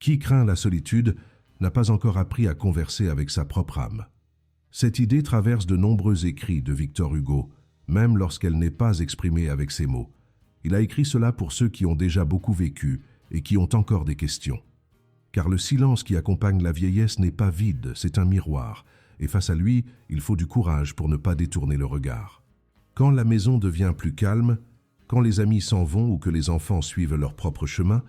Qui craint la solitude n'a pas encore appris à converser avec sa propre âme. Cette idée traverse de nombreux écrits de Victor Hugo, même lorsqu'elle n'est pas exprimée avec ces mots. Il a écrit cela pour ceux qui ont déjà beaucoup vécu et qui ont encore des questions. Car le silence qui accompagne la vieillesse n'est pas vide, c'est un miroir, et face à lui, il faut du courage pour ne pas détourner le regard. Quand la maison devient plus calme, quand les amis s'en vont ou que les enfants suivent leur propre chemin,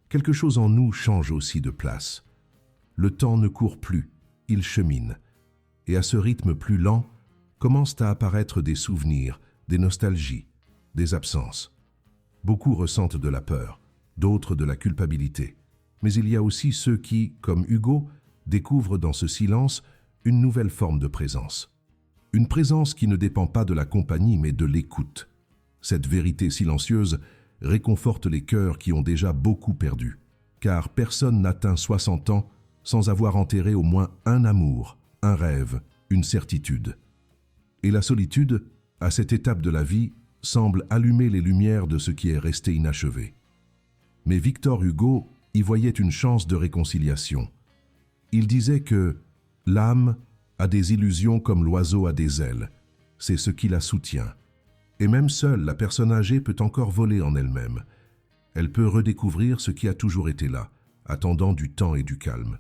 quelque chose en nous change aussi de place. Le temps ne court plus, il chemine. Et à ce rythme plus lent, commencent à apparaître des souvenirs, des nostalgies, des absences. Beaucoup ressentent de la peur, d'autres de la culpabilité. Mais il y a aussi ceux qui, comme Hugo, découvrent dans ce silence une nouvelle forme de présence. Une présence qui ne dépend pas de la compagnie mais de l'écoute. Cette vérité silencieuse réconforte les cœurs qui ont déjà beaucoup perdu. Car personne n'atteint 60 ans sans avoir enterré au moins un amour, un rêve, une certitude. Et la solitude, à cette étape de la vie, semble allumer les lumières de ce qui est resté inachevé. Mais Victor Hugo y voyait une chance de réconciliation. Il disait que l'âme a des illusions comme l'oiseau a des ailes. C'est ce qui la soutient. Et même seule, la personne âgée peut encore voler en elle-même. Elle peut redécouvrir ce qui a toujours été là, attendant du temps et du calme.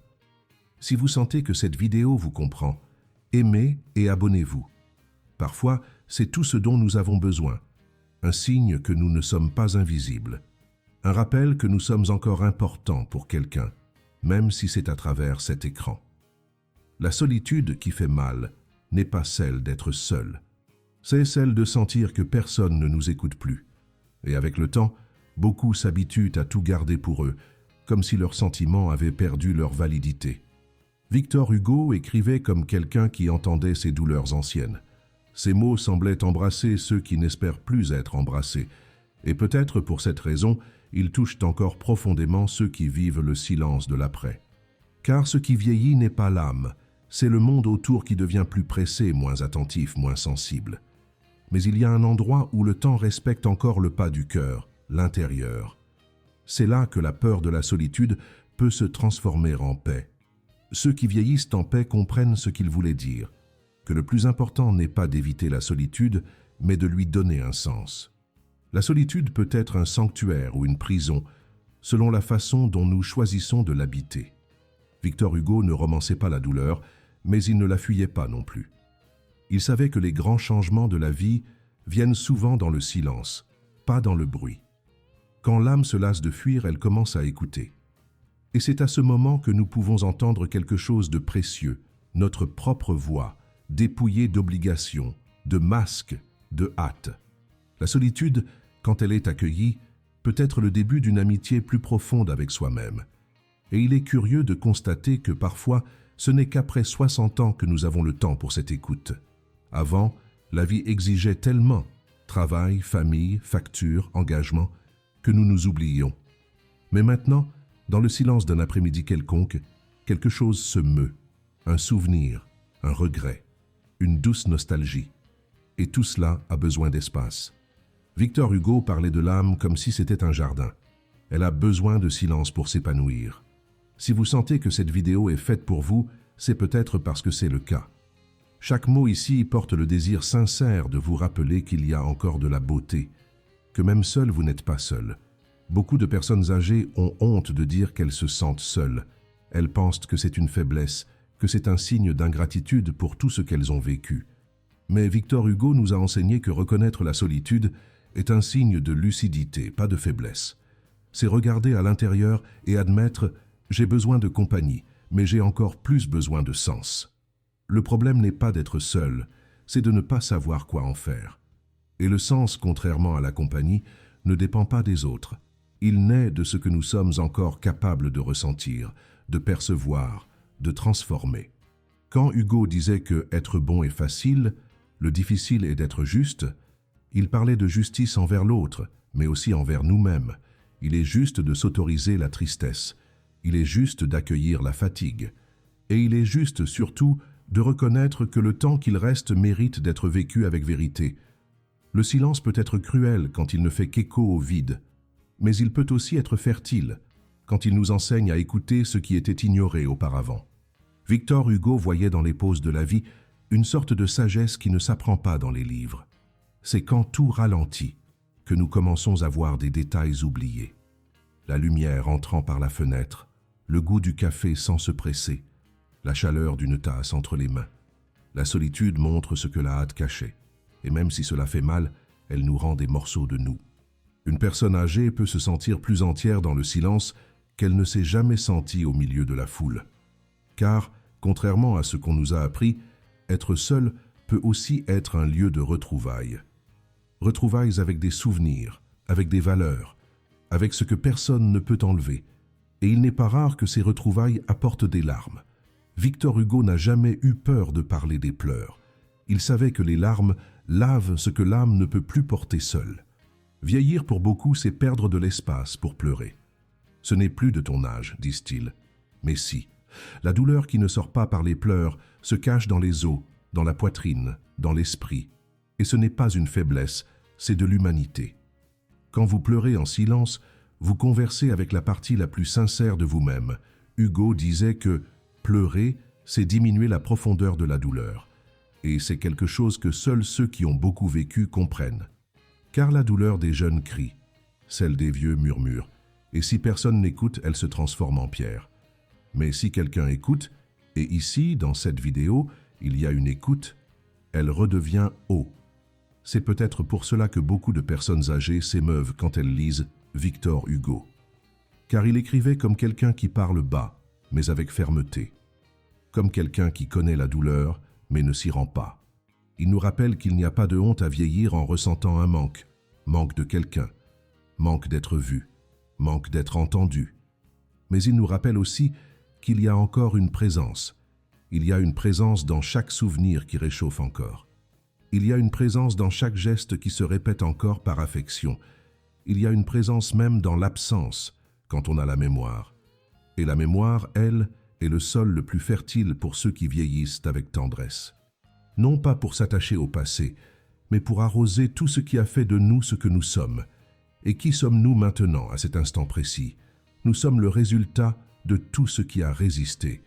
Si vous sentez que cette vidéo vous comprend, aimez et abonnez-vous. Parfois, c'est tout ce dont nous avons besoin. Un signe que nous ne sommes pas invisibles. Un rappel que nous sommes encore importants pour quelqu'un, même si c'est à travers cet écran. La solitude qui fait mal n'est pas celle d'être seul. C'est celle de sentir que personne ne nous écoute plus. Et avec le temps, beaucoup s'habituent à tout garder pour eux, comme si leurs sentiments avaient perdu leur validité. Victor Hugo écrivait comme quelqu'un qui entendait ses douleurs anciennes. Ses mots semblaient embrasser ceux qui n'espèrent plus être embrassés. Et peut-être pour cette raison, ils touchent encore profondément ceux qui vivent le silence de l'après. Car ce qui vieillit n'est pas l'âme, c'est le monde autour qui devient plus pressé, moins attentif, moins sensible. Mais il y a un endroit où le temps respecte encore le pas du cœur, l'intérieur. C'est là que la peur de la solitude peut se transformer en paix. Ceux qui vieillissent en paix comprennent ce qu'il voulait dire, que le plus important n'est pas d'éviter la solitude, mais de lui donner un sens. La solitude peut être un sanctuaire ou une prison, selon la façon dont nous choisissons de l'habiter. Victor Hugo ne romançait pas la douleur, mais il ne la fuyait pas non plus. Il savait que les grands changements de la vie viennent souvent dans le silence, pas dans le bruit. Quand l'âme se lasse de fuir, elle commence à écouter. Et c'est à ce moment que nous pouvons entendre quelque chose de précieux, notre propre voix, dépouillée d'obligations, de masques, de hâte. La solitude, quand elle est accueillie, peut être le début d'une amitié plus profonde avec soi-même. Et il est curieux de constater que parfois, ce n'est qu'après 60 ans que nous avons le temps pour cette écoute. Avant, la vie exigeait tellement, travail, famille, factures, engagement, que nous nous oublions. Mais maintenant, dans le silence d'un après-midi quelconque, quelque chose se meut, un souvenir, un regret, une douce nostalgie. Et tout cela a besoin d'espace. Victor Hugo parlait de l'âme comme si c'était un jardin. Elle a besoin de silence pour s'épanouir. Si vous sentez que cette vidéo est faite pour vous, c'est peut-être parce que c'est le cas. Chaque mot ici porte le désir sincère de vous rappeler qu'il y a encore de la beauté, que même seul vous n'êtes pas seul. Beaucoup de personnes âgées ont honte de dire qu'elles se sentent seules. Elles pensent que c'est une faiblesse, que c'est un signe d'ingratitude pour tout ce qu'elles ont vécu. Mais Victor Hugo nous a enseigné que reconnaître la solitude est un signe de lucidité, pas de faiblesse. C'est regarder à l'intérieur et admettre « j'ai besoin de compagnie, mais j'ai encore plus besoin de sens ». Le problème n'est pas d'être seul, c'est de ne pas savoir quoi en faire. Et le sens, contrairement à la compagnie, ne dépend pas des autres. Il naît de ce que nous sommes encore capables de ressentir, de percevoir, de transformer. Quand Hugo disait que être bon est facile, le difficile est d'être juste, il parlait de justice envers l'autre, mais aussi envers nous-mêmes. Il est juste de s'autoriser la tristesse, il est juste d'accueillir la fatigue, et il est juste surtout de reconnaître que le temps qu'il reste mérite d'être vécu avec vérité. Le silence peut être cruel quand il ne fait qu'écho au vide, mais il peut aussi être fertile, quand il nous enseigne à écouter ce qui était ignoré auparavant. Victor Hugo voyait dans les pauses de la vie une sorte de sagesse qui ne s'apprend pas dans les livres. C'est quand tout ralentit que nous commençons à voir des détails oubliés. La lumière entrant par la fenêtre, le goût du café sans se presser, la chaleur d'une tasse entre les mains. La solitude montre ce que la hâte cachait, et même si cela fait mal, elle nous rend des morceaux de nous. Une personne âgée peut se sentir plus entière dans le silence qu'elle ne s'est jamais sentie au milieu de la foule. Car, contrairement à ce qu'on nous a appris, être seul peut aussi être un lieu de retrouvailles. Retrouvailles avec des souvenirs, avec des valeurs, avec ce que personne ne peut enlever. Et il n'est pas rare que ces retrouvailles apportent des larmes. Victor Hugo n'a jamais eu peur de parler des pleurs. Il savait que les larmes lavent ce que l'âme ne peut plus porter seule. Vieillir pour beaucoup, c'est perdre de l'espace pour pleurer. Ce n'est plus de ton âge, disent-ils. Mais si, la douleur qui ne sort pas par les pleurs se cache dans les os, dans la poitrine, dans l'esprit. Et ce n'est pas une faiblesse, c'est de l'humanité. Quand vous pleurez en silence, vous conversez avec la partie la plus sincère de vous-même. Hugo disait que pleurer, c'est diminuer la profondeur de la douleur. Et c'est quelque chose que seuls ceux qui ont beaucoup vécu comprennent. Car la douleur des jeunes crie, celle des vieux murmure, et si personne n'écoute, elle se transforme en pierre. Mais si quelqu'un écoute, et ici, dans cette vidéo, il y a une écoute, elle redevient eau. C'est peut-être pour cela que beaucoup de personnes âgées s'émeuvent quand elles lisent Victor Hugo. Car il écrivait comme quelqu'un qui parle bas, mais avec fermeté. Comme quelqu'un qui connaît la douleur, mais ne s'y rend pas. Il nous rappelle qu'il n'y a pas de honte à vieillir en ressentant un manque. Manque de quelqu'un, manque d'être vu, manque d'être entendu. Mais il nous rappelle aussi qu'il y a encore une présence. Il y a une présence dans chaque souvenir qui réchauffe encore. Il y a une présence dans chaque geste qui se répète encore par affection. Il y a une présence même dans l'absence, quand on a la mémoire. Et la mémoire, elle, est le sol le plus fertile pour ceux qui vieillissent avec tendresse. Non pas pour s'attacher au passé, mais pour arroser tout ce qui a fait de nous ce que nous sommes. Et qui sommes-nous maintenant, à cet instant précis? Nous sommes le résultat de tout ce qui a résisté,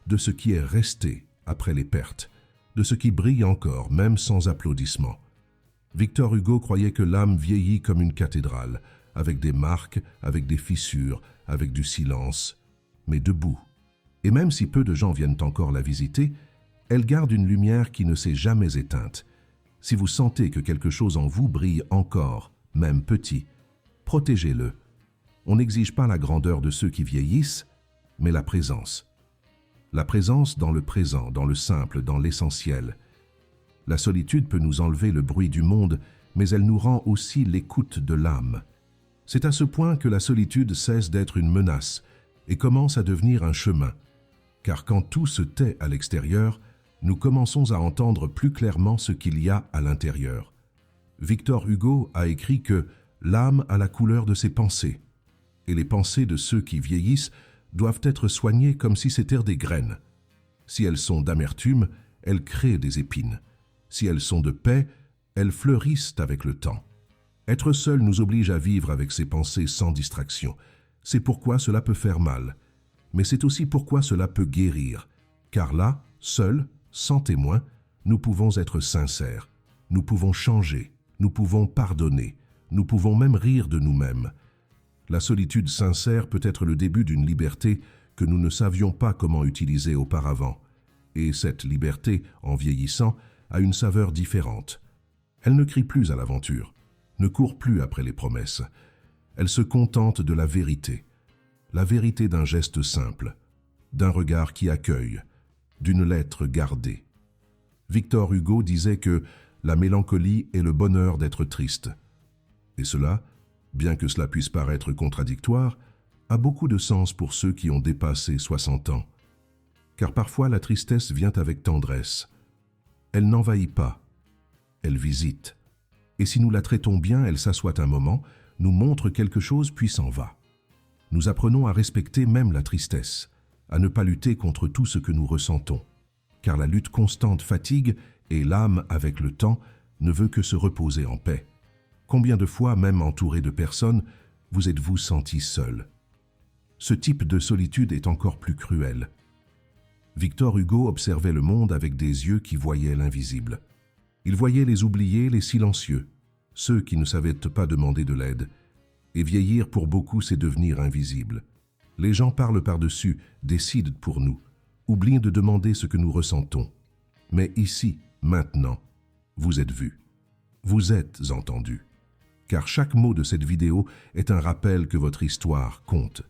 de ce qui est resté après les pertes, de ce qui brille encore, même sans applaudissements. Victor Hugo croyait que l'âme vieillit comme une cathédrale, avec des marques, avec des fissures, avec du silence, mais debout. Et même si peu de gens viennent encore la visiter, elle garde une lumière qui ne s'est jamais éteinte. Si vous sentez que quelque chose en vous brille encore, même petit, protégez-le. On n'exige pas la grandeur de ceux qui vieillissent, mais la présence. La présence dans le présent, dans le simple, dans l'essentiel. La solitude peut nous enlever le bruit du monde, mais elle nous rend aussi l'écoute de l'âme. C'est à ce point que la solitude cesse d'être une menace et commence à devenir un chemin. Car quand tout se tait à l'extérieur, nous commençons à entendre plus clairement ce qu'il y a à l'intérieur. Victor Hugo a écrit que l'âme a la couleur de ses pensées, et les pensées de ceux qui vieillissent doivent être soignées comme si c'étaient des graines. Si elles sont d'amertume, elles créent des épines. Si elles sont de paix, elles fleurissent avec le temps. Être seul nous oblige à vivre avec ces pensées sans distraction. C'est pourquoi cela peut faire mal. Mais c'est aussi pourquoi cela peut guérir. Car là, seul, sans témoin, nous pouvons être sincères. Nous pouvons changer. Nous pouvons pardonner. Nous pouvons même rire de nous-mêmes. La solitude sincère peut être le début d'une liberté que nous ne savions pas comment utiliser auparavant. Et cette liberté, en vieillissant, a une saveur différente. Elle ne crie plus à l'aventure, ne court plus après les promesses. Elle se contente de la vérité d'un geste simple, d'un regard qui accueille, d'une lettre gardée. Victor Hugo disait que la mélancolie est le bonheur d'être triste. Et cela, bien que cela puisse paraître contradictoire, a beaucoup de sens pour ceux qui ont dépassé 60 ans. Car parfois la tristesse vient avec tendresse. Elle n'envahit pas, elle visite. Et si nous la traitons bien, elle s'assoit un moment, nous montre quelque chose puis s'en va. Nous apprenons à respecter même la tristesse, à ne pas lutter contre tout ce que nous ressentons. Car la lutte constante fatigue et l'âme, avec le temps, ne veut que se reposer en paix. Combien de fois, même entouré de personnes, vous êtes-vous senti seul? ce type de solitude est encore plus cruel. Victor Hugo observait le monde avec des yeux qui voyaient l'invisible. Il voyait les oubliés, les silencieux, ceux qui ne savaient pas demander de l'aide. Et vieillir pour beaucoup, c'est devenir invisible. Les gens parlent par-dessus, décident pour nous, oublient de demander ce que nous ressentons. Mais ici, maintenant, vous êtes vus. Vous êtes entendus. Car chaque mot de cette vidéo est un rappel que votre histoire compte,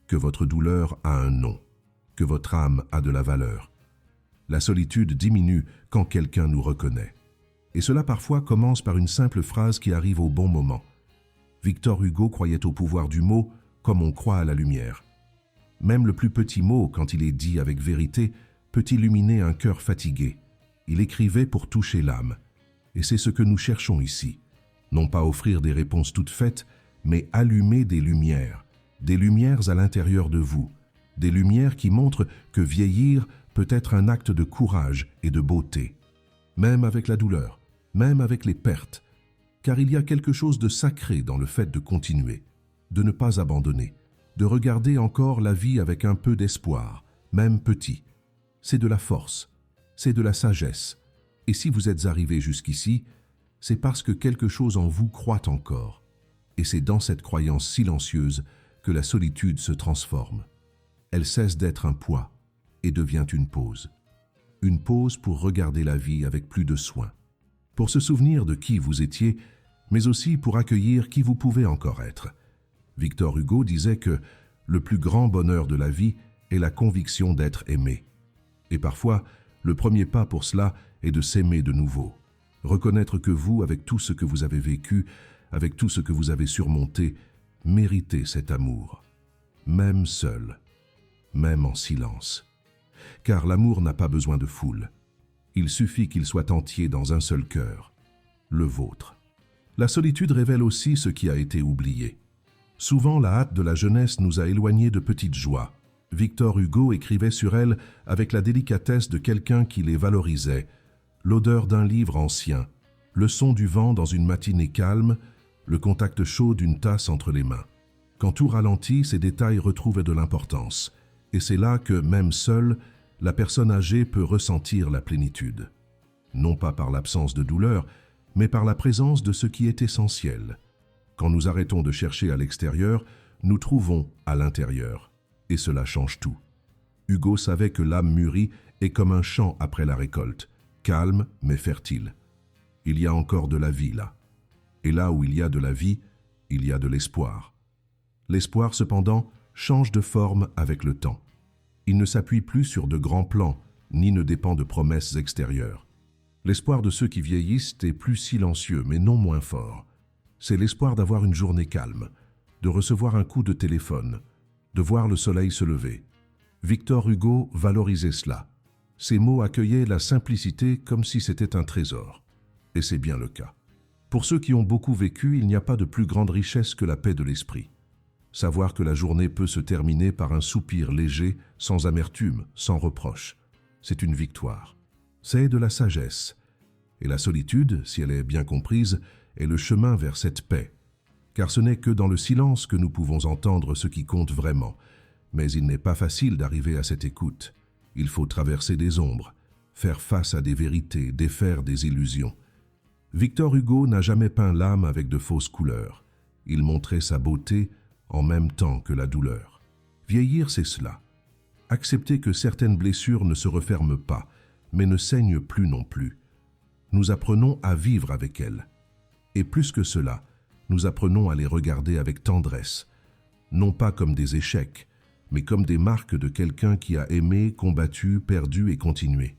que votre douleur a un nom, que votre âme a de la valeur. La solitude diminue quand quelqu'un nous reconnaît. Et cela parfois commence par une simple phrase qui arrive au bon moment. Victor Hugo croyait au pouvoir du mot comme on croit à la lumière. Même le plus petit mot, quand il est dit avec vérité, peut illuminer un cœur fatigué. Il écrivait pour toucher l'âme. Et c'est ce que nous cherchons ici. Non pas offrir des réponses toutes faites, mais allumer des lumières à l'intérieur de vous, des lumières qui montrent que vieillir peut être un acte de courage et de beauté, même avec la douleur, même avec les pertes, car il y a quelque chose de sacré dans le fait de continuer, de ne pas abandonner, de regarder encore la vie avec un peu d'espoir, même petit. C'est de la force, c'est de la sagesse. Et si vous êtes arrivé jusqu'ici, c'est parce que quelque chose en vous croit encore. Et c'est dans cette croyance silencieuse que la solitude se transforme. Elle cesse d'être un poids et devient une pause. Une pause pour regarder la vie avec plus de soin, pour se souvenir de qui vous étiez, mais aussi pour accueillir qui vous pouvez encore être. Victor Hugo disait que le plus grand bonheur de la vie est la conviction d'être aimé. Et parfois, le premier pas pour cela est de s'aimer de nouveau. Reconnaître que vous, avec tout ce que vous avez vécu, avec tout ce que vous avez surmonté, méritez cet amour, même seul, même en silence. Car l'amour n'a pas besoin de foule. Il suffit qu'il soit entier dans un seul cœur, le vôtre. La solitude révèle aussi ce qui a été oublié. Souvent, la hâte de la jeunesse nous a éloignés de petites joies. Victor Hugo écrivait sur elles avec la délicatesse de quelqu'un qui les valorisait. L'odeur d'un livre ancien, le son du vent dans une matinée calme, le contact chaud d'une tasse entre les mains. Quand tout ralentit, ces détails retrouvent de l'importance. Et c'est là que, même seule, la personne âgée peut ressentir la plénitude. Non pas par l'absence de douleur, mais par la présence de ce qui est essentiel. Quand nous arrêtons de chercher à l'extérieur, nous trouvons à l'intérieur. Et cela change tout. Hugo savait que l'âme mûrie est comme un champ après la récolte, calme mais fertile. Il y a encore de la vie là. Et là où il y a de la vie, il y a de l'espoir. L'espoir, cependant, change de forme avec le temps. Il ne s'appuie plus sur de grands plans, ni ne dépend de promesses extérieures. L'espoir de ceux qui vieillissent est plus silencieux, mais non moins fort. C'est l'espoir d'avoir une journée calme, de recevoir un coup de téléphone, de voir le soleil se lever. Victor Hugo valorisait cela. Ses mots accueillaient la simplicité comme si c'était un trésor. Et c'est bien le cas. Pour ceux qui ont beaucoup vécu, il n'y a pas de plus grande richesse que la paix de l'esprit. Savoir que la journée peut se terminer par un soupir léger, sans amertume, sans reproche. C'est une victoire. C'est de la sagesse. Et la solitude, si elle est bien comprise, est le chemin vers cette paix. Car ce n'est que dans le silence que nous pouvons entendre ce qui compte vraiment. Mais il n'est pas facile d'arriver à cette écoute. Il faut traverser des ombres, faire face à des vérités, défaire des illusions. Victor Hugo n'a jamais peint l'âme avec de fausses couleurs. Il montrait sa beauté en même temps que la douleur. Vieillir, c'est cela. Accepter que certaines blessures ne se referment pas, mais ne saignent plus non plus. Nous apprenons à vivre avec elles. Et plus que cela, nous apprenons à les regarder avec tendresse, non pas comme des échecs, mais comme des marques de quelqu'un qui a aimé, combattu, perdu et continué.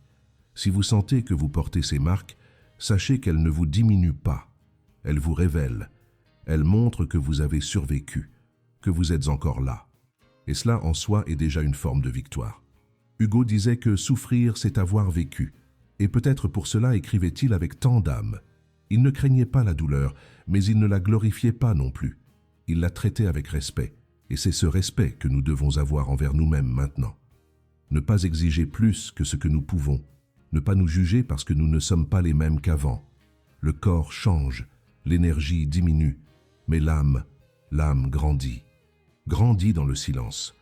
Si vous sentez que vous portez ces marques, sachez qu'elles ne vous diminuent pas. Elles vous révèlent. Elles montrent que vous avez survécu, que vous êtes encore là. Et cela en soi est déjà une forme de victoire. Hugo disait que souffrir, c'est avoir vécu. Et peut-être pour cela écrivait-il avec tant d'âme. Il ne craignait pas la douleur, mais il ne la glorifiait pas non plus. Il la traitait avec respect. Et c'est ce respect que nous devons avoir envers nous-mêmes maintenant. Ne pas exiger plus que ce que nous pouvons. Ne pas nous juger parce que nous ne sommes pas les mêmes qu'avant. Le corps change, l'énergie diminue, mais l'âme grandit. grandit dans le silence,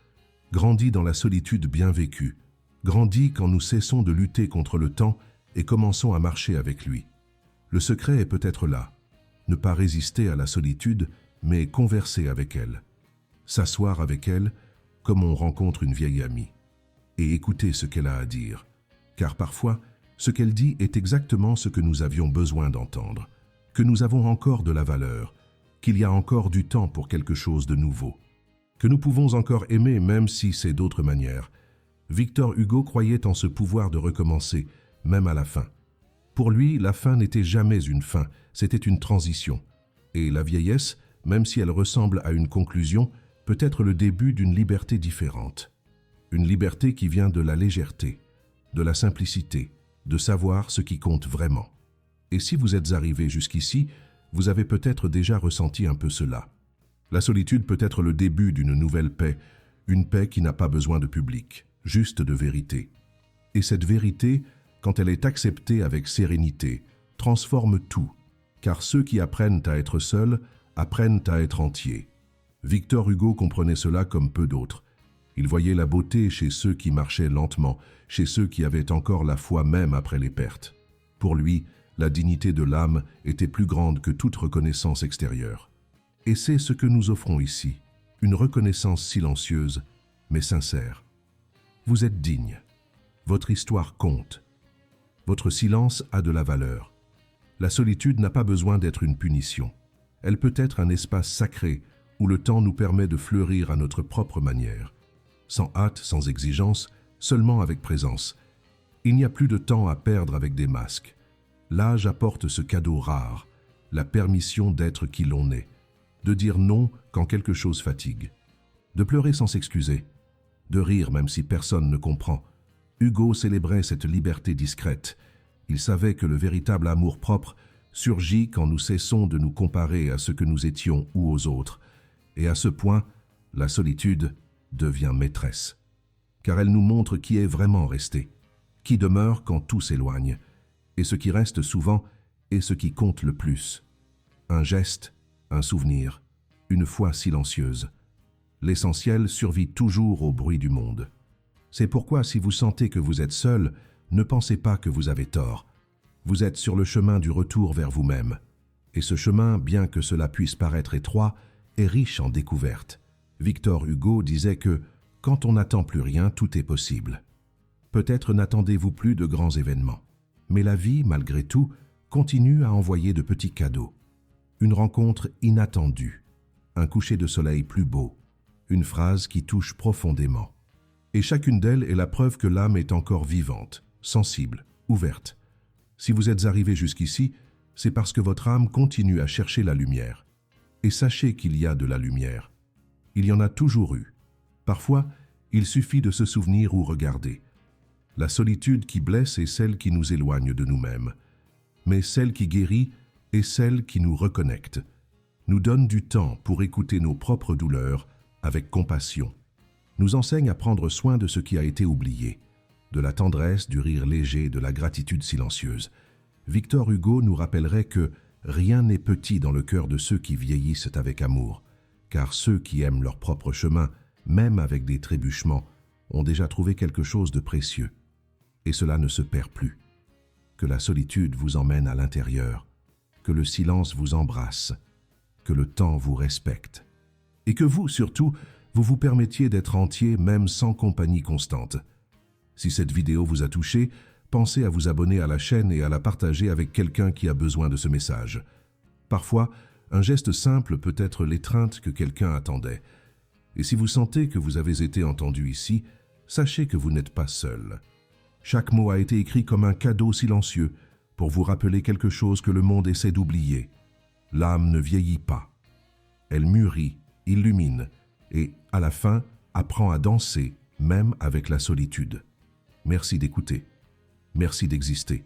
grandit dans la solitude bien vécue, grandit quand nous cessons de lutter contre le temps et commençons à marcher avec lui. Le secret est peut-être là, ne pas résister à la solitude, mais converser avec elle, s'asseoir avec elle comme on rencontre une vieille amie, et écouter ce qu'elle a à dire, car parfois, ce qu'elle dit est exactement ce que nous avions besoin d'entendre, que nous avons encore de la valeur, qu'il y a encore du temps pour quelque chose de nouveau, que nous pouvons encore aimer même si c'est d'autres manières. Victor Hugo croyait en ce pouvoir de recommencer, même à la fin. Pour lui, la fin n'était jamais une fin, c'était une transition. Et la vieillesse, même si elle ressemble à une conclusion, peut être le début d'une liberté différente. Une liberté qui vient de la légèreté, de la simplicité, de savoir ce qui compte vraiment. Et si vous êtes arrivé jusqu'ici, vous avez peut-être déjà ressenti un peu cela. La solitude peut être le début d'une nouvelle paix, une paix qui n'a pas besoin de public, juste de vérité. Et cette vérité, quand elle est acceptée avec sérénité, transforme tout, car ceux qui apprennent à être seuls apprennent à être entiers. Victor Hugo comprenait cela comme peu d'autres. Il voyait la beauté chez ceux qui marchaient lentement, chez ceux qui avaient encore la foi même après les pertes. Pour lui, la dignité de l'âme était plus grande que toute reconnaissance extérieure. Et c'est ce que nous offrons ici, une reconnaissance silencieuse, mais sincère. Vous êtes digne. Votre histoire compte. Votre silence a de la valeur. La solitude n'a pas besoin d'être une punition. Elle peut être un espace sacré où le temps nous permet de fleurir à notre propre manière. Sans hâte, sans exigence, seulement avec présence. Il n'y a plus de temps à perdre avec des masques. L'âge apporte ce cadeau rare, la permission d'être qui l'on est, de dire non quand quelque chose fatigue, de pleurer sans s'excuser, de rire même si personne ne comprend. Hugo célébrait cette liberté discrète. Il savait que le véritable amour-propre surgit quand nous cessons de nous comparer à ce que nous étions ou aux autres. Et à ce point, la solitude devient maîtresse. Car elle nous montre qui est vraiment resté, qui demeure quand tout s'éloigne, et ce qui reste souvent est ce qui compte le plus. Un geste, un souvenir, une foi silencieuse. L'essentiel survit toujours au bruit du monde. C'est pourquoi si vous sentez que vous êtes seul, ne pensez pas que vous avez tort. Vous êtes sur le chemin du retour vers vous-même. Et ce chemin, bien que cela puisse paraître étroit, est riche en découvertes. Victor Hugo disait que « quand on n'attend plus rien, tout est possible ». Peut-être n'attendez-vous plus de grands événements. Mais la vie, malgré tout, continue à envoyer de petits cadeaux. Une rencontre inattendue, un coucher de soleil plus beau, une phrase qui touche profondément. Et chacune d'elles est la preuve que l'âme est encore vivante, sensible, ouverte. Si vous êtes arrivé jusqu'ici, c'est parce que votre âme continue à chercher la lumière. Et sachez qu'il y a de la lumière. Il y en a toujours eu. Parfois, il suffit de se souvenir ou regarder. La solitude qui blesse est celle qui nous éloigne de nous-mêmes. Mais celle qui guérit est celle qui nous reconnecte, nous donne du temps pour écouter nos propres douleurs avec compassion, nous enseigne à prendre soin de ce qui a été oublié, de la tendresse, du rire léger, de la gratitude silencieuse. Victor Hugo nous rappellerait que rien n'est petit dans le cœur de ceux qui vieillissent avec amour, car ceux qui aiment leur propre chemin, même avec des trébuchements, ont déjà trouvé quelque chose de précieux. Et cela ne se perd plus. Que la solitude vous emmène à l'intérieur, que le silence vous embrasse, que le temps vous respecte. Et que vous, surtout, vous vous permettiez d'être entier même sans compagnie constante. Si cette vidéo vous a touché, pensez à vous abonner à la chaîne et à la partager avec quelqu'un qui a besoin de ce message. Parfois, un geste simple peut être l'étreinte que quelqu'un attendait. Et si vous sentez que vous avez été entendu ici, sachez que vous n'êtes pas seul. Chaque mot a été écrit comme un cadeau silencieux pour vous rappeler quelque chose que le monde essaie d'oublier. L'âme ne vieillit pas. Elle mûrit, illumine et, à la fin, apprend à danser, même avec la solitude. Merci d'écouter. Merci d'exister.